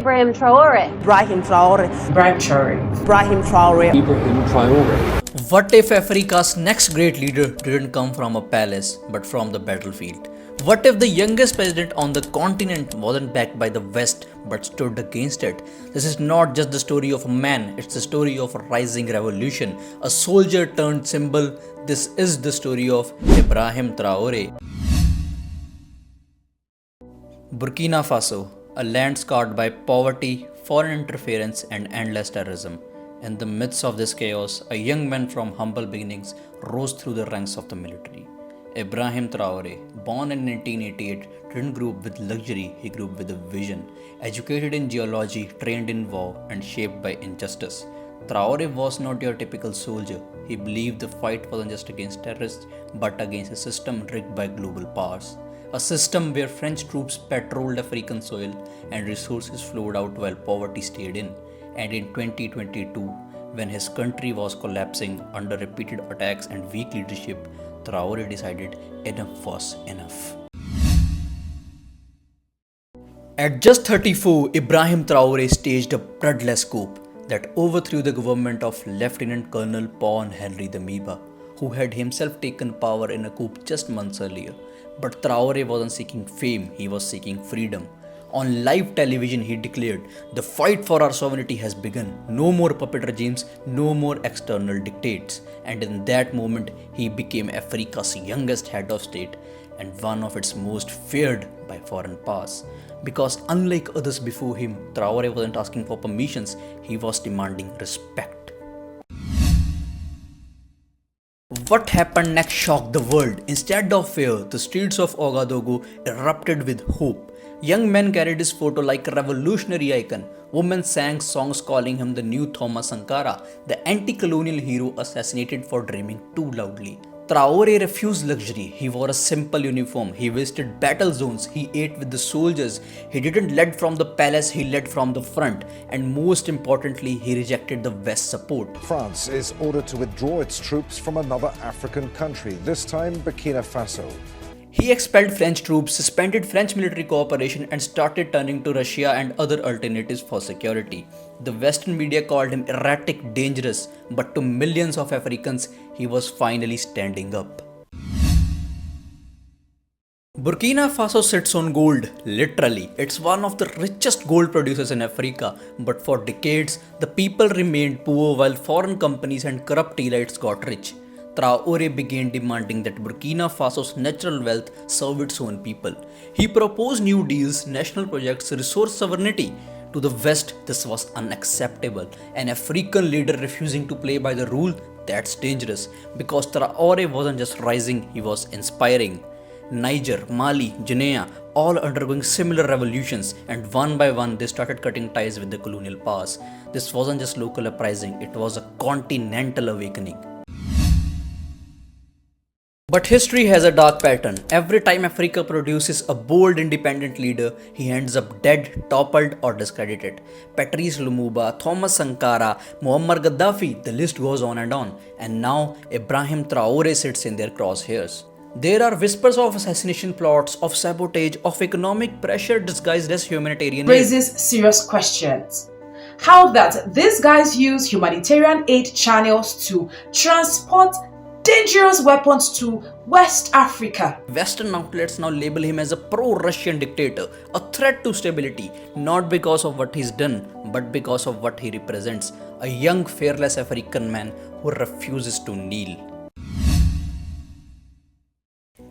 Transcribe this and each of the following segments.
Ibrahim Traoré. Ibrahim Traoré. Ibrahim Traoré. Ibrahim Traoré. Ibrahim Traoré. What if Africa's next great leader didn't come from a palace but from the battlefield? What if the youngest president on the continent wasn't backed by the West but stood against it? This is not just the story of a man, it's the story of a rising revolution, a soldier turned symbol. This is the story of Ibrahim Traoré. Burkina Faso, a land scarred by poverty, foreign interference, and endless terrorism. In the midst of this chaos, a young man from humble beginnings rose through the ranks of the military. Ibrahim Traoré, born in 1988, didn't grow up with luxury, he grew up with a vision. Educated in geology, trained in war, and shaped by injustice. Traoré was not your typical soldier. He believed the fight wasn't just against terrorists, but against a system rigged by global powers. A system where French troops patrolled African soil and resources flowed out while poverty stayed in. And in 2022, when his country was collapsing under repeated attacks and weak leadership, Traoré decided enough was enough. At just 34, Ibrahim Traoré staged a bloodless coup that overthrew the government of Lieutenant Colonel Paul-Henri Lumuba, who had himself taken power in a coup just months earlier. But Traoré wasn't seeking fame, he was seeking freedom. On live television, he declared, "The fight for our sovereignty has begun. No more puppet regimes, no more external dictates." And in that moment, he became Africa's youngest head of state and one of its most feared by foreign powers. Because unlike others before him, Traoré wasn't asking for permissions, he was demanding respect. What happened next shocked the world. Instead of fear, the streets of Ouagadougou erupted with hope. Young men carried his photo like a revolutionary icon. Women sang songs calling him the new Thomas Sankara, the anti-colonial hero assassinated for dreaming too loudly. Traoré refused luxury. He wore a simple uniform. He visited battle zones. He ate with the soldiers. He didn't lead from the palace, he led from the front. And most importantly, he rejected the West's support. France is ordered to withdraw its troops from another African country, this time Burkina Faso. He expelled French troops, suspended French military cooperation, and started turning to Russia and other alternatives for security. The Western media called him erratic, dangerous, but to millions of Africans, he was finally standing up. Burkina Faso sits on gold, literally. It's one of the richest gold producers in Africa, but for decades, the people remained poor while foreign companies and corrupt elites got rich. Traoré began demanding that Burkina Faso's natural wealth serve its own people. He proposed new deals, national projects, resource sovereignty. To the West, this was unacceptable. An African leader refusing to play by the rule, that's dangerous. Because Traoré wasn't just rising, he was inspiring. Niger, Mali, Guinea, all undergoing similar revolutions, and one by one they started cutting ties with the colonial powers. This wasn't just local uprising, it was a continental awakening. But history has a dark pattern. Every time Africa produces a bold independent leader, he ends up dead, toppled or discredited. Patrice Lumuba, Thomas Sankara, Muammar Gaddafi, the list goes on. And now Ibrahim Traoré sits in their crosshairs. There are whispers of assassination plots, of sabotage, of economic pressure disguised as humanitarian aid. Raises serious questions. How that these guys use humanitarian aid channels to transport dangerous weapons to West Africa. Western outlets now label him as a pro-Russian dictator, a threat to stability, not because of what he's done, but because of what he represents, a young, fearless African man who refuses to kneel.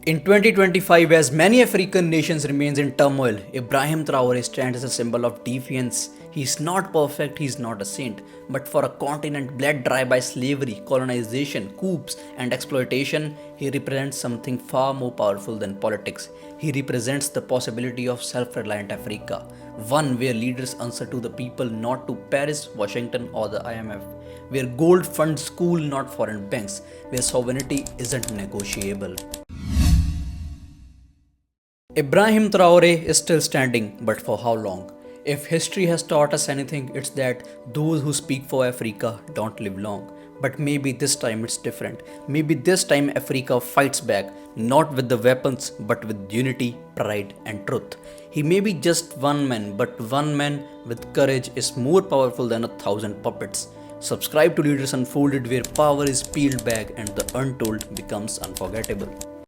In 2025, as many African nations remains in turmoil, Ibrahim Traoré stands as a symbol of defiance. He's not perfect, he's not a saint, but for a continent bled dry by slavery, colonization, coups, and exploitation, he represents something far more powerful than politics. He represents the possibility of self-reliant Africa, one where leaders answer to the people, not to Paris, Washington, or the IMF, where gold funds school, not foreign banks, where sovereignty isn't negotiable. Ibrahim Traoré is still standing, but for how long? If history has taught us anything, it's that those who speak for Africa don't live long, But maybe this time it's different. Maybe this time Africa fights back, not with the weapons, but with unity, pride, and truth. He may be just one man, but one man with courage is more powerful than 1,000 puppets. Subscribe to Leaders Unfolded, where power is peeled back and the untold becomes unforgettable.